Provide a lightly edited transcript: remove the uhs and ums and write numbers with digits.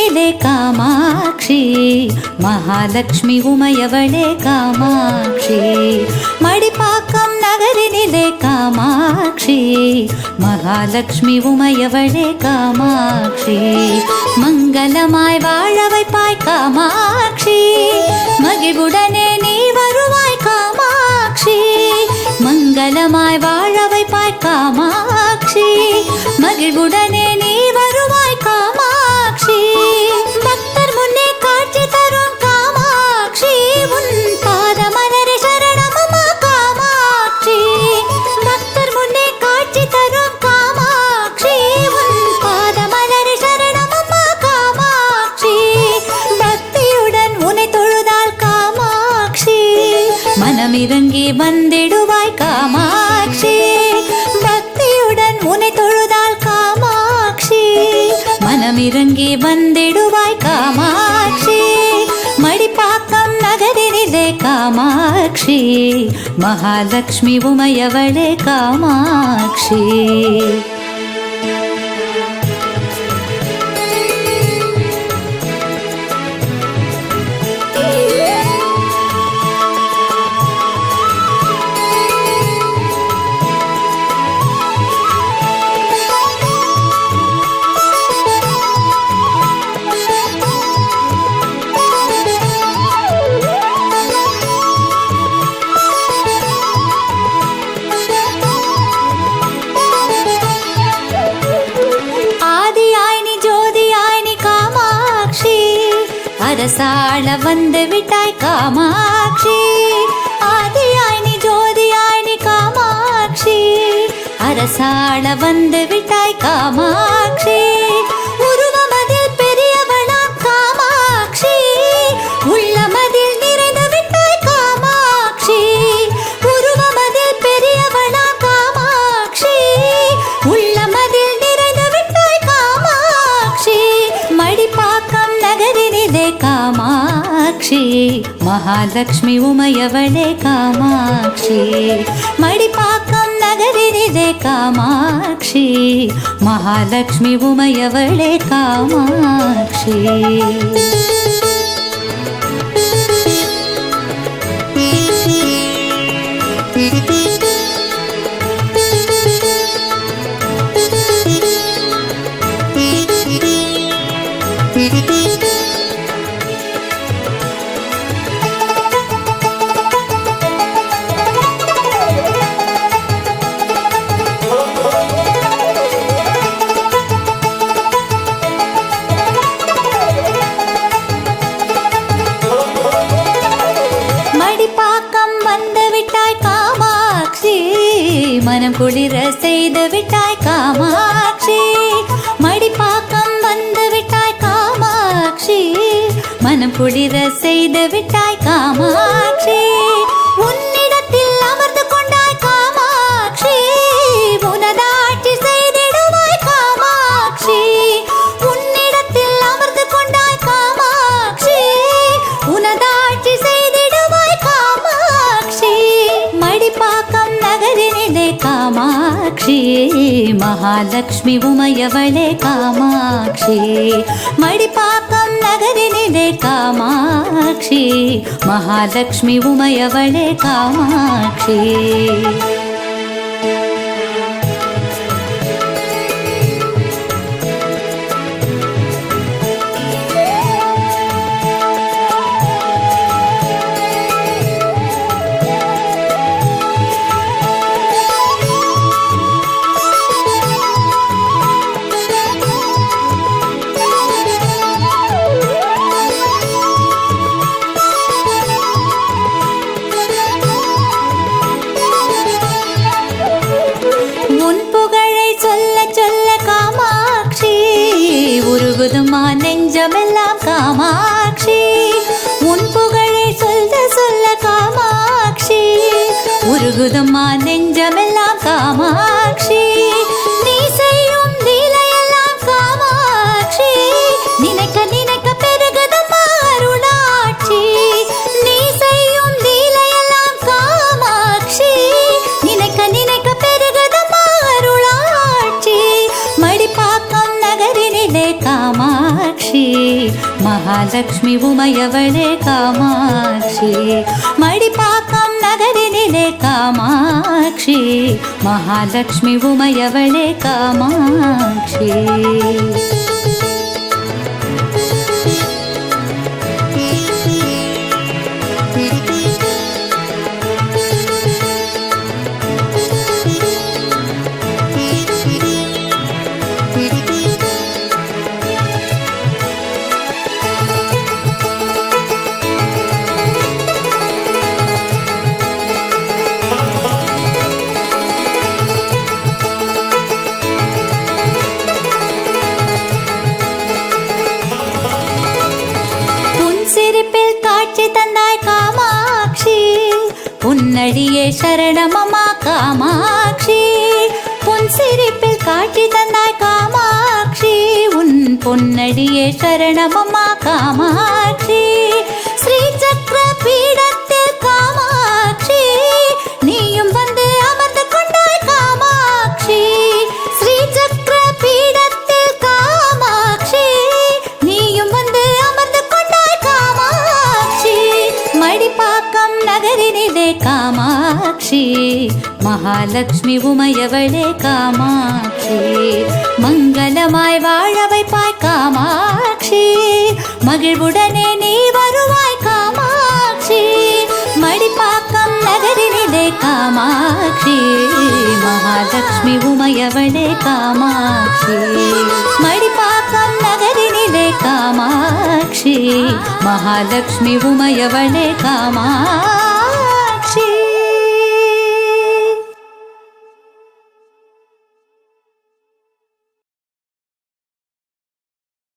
நகரினிலே காமாட்சி மகாலட்சுமி உமையவளே காமாட்சி. மடிப்பாக்கம் நகரினிலே காமாட்சி மகாலட்சுமி உமையவளே காமாட்சி. மங்களமாய் வாழ வைப்பாய் காமாட்சி மகிழ்வுடனே நீ வருவாய் காமாட்சி. மங்களமாய் வாழ வைப்பாய் காமாட்சி மகிழ்வுடனே நீ வருவாய் காமாட்சி. பக்தர் முன்னே காட்சி தரும் காமாட்சி உன் பாத மலர சரணமம்மா காமாட்சி. பக்தர் முன்னே காட்சி தரும் காமாட்சி உன் பாத மலர சரணமம்மா காமாட்சி. பக்தியுடன் உன்னை தொழுதால் காமாட்சி மனமிறங்கி வந்திடுவாய் காமாட்சி. பக்தியுடன் உன்னை தொழுதால் காமாட்சி மனமிறங்கி வந்திடுவாய் காமாட்சி. மடிப்பாக்கம் நகரினிலே காமாட்சி மகாலட்சுமி உமையவளே காமாட்சி. அரசாள வந்து விட்டாய் காமாட்சி. ஆதியாய் நீ ஜோதியாய் நீ காமாட்சி அரசாள வந்து விட்டாய் காமாட்சி. உருவமதில் பெரியவளாம் காமாட்சி உள்ளமதில் நிறைந்து விட்டாய் காமாட்சி. உருவமதில் பெரியவளாம் காமாட்சி உள்ளமதில் நிறைந்து விட்டாய் காமாட்சி. மடிப்பாக்கம் நகரினிலே காமாட்சி மகாலட்சுமி உமையவளே காமாட்சி. மடிப்பாக்கம் நகரினிலே காமாட்சி மகாலட்சுமி உமையவளே காமாட்சி. மனம் குளிர செய்து விட்டாய் காமாட்சி. மடிப்பாக்கம் வந்து விட்டாய் காமாட்சி மனம் குளிர செய்து விட்டாய் காமாட்சி. உன்னிடத்தில் அமர்ந்து கொண்டாய் காமாட்சி உனதாட்சி செய்திடுவாய் காமாட்சி. உன்னிடத்தில் அமர்ந்து கொண்டாய் காமாட்சி உனதாட்சி செய்திடுவாய் காமாட்சி. மடிப்பாக்கம் நகரினிலே காமாட்சி மகாலட்சுமி உமையவளே காமாட்சி. மடிப்பாக்கம் நகரினிலே காமாட்சி மகாலட்சுமி உமையவளே காமாட்சி. உருகுதுமா நெஞ்சமெல்லாம் காமாட்சி உன் புகழை சொல்ல சொல்ல காமாட்சி. உருகுதுமா நெஞ்சமெல்லாம் காமாட்சி நீ செய்யும் லீலையெல்லாம் காமாட்சி. நினைக்க நினைக்க பெருகுதுமா அருளாட்சி. நீ செய்யும் லீலையெல்லாம் காமாட்சி நினைக்க நினைக்க பெருகுதுமா அருளாட்சி. மடிப்பாக்கம் நகரினிலே காமாட்சி மகாலட்சுமி உமையவளே காமாட்சி மடிப்பாக்கம் நகரினிலே காமாட்சி மகாலட்சுமி உமையவளே காமாட்சி பொன்னடியே சரணமம்மா காமாட்சி பொன் சிரிப்பில் காட்சி தந்தாய் காமாட்சி உன் பொன்னடியே சரணமம்மா காமாட்சி ஸ்ரீ சக்கர பீடத்தில் காமாட்சி நீயும் வந்து அமர்ந்து கொண்டாய் காமாட்சி ஸ்ரீ சக்கர பீடத்தில் காமாட்சி நீயும் வந்து அமர்ந்து கொண்டாய் காமாட்சி மடிப்பாக்கம் நகரினிலே காமாட்சி மகாலட்சுமி உமையவளே காமாட்சி மங்களமாய் வாழ வைப்பாய் காமாட்சி மகிழ்வுடனே நீ வருவாய் காமாட்சி மடிப்பாக்கம் நகரினிலே காமாட்சி மகாலட்சுமி உமையவளே காமாட்சி மடிப்பாக்கம் நகரினிலே காமாட்சி மகாலட்சுமி உமையவளே காமாட்சி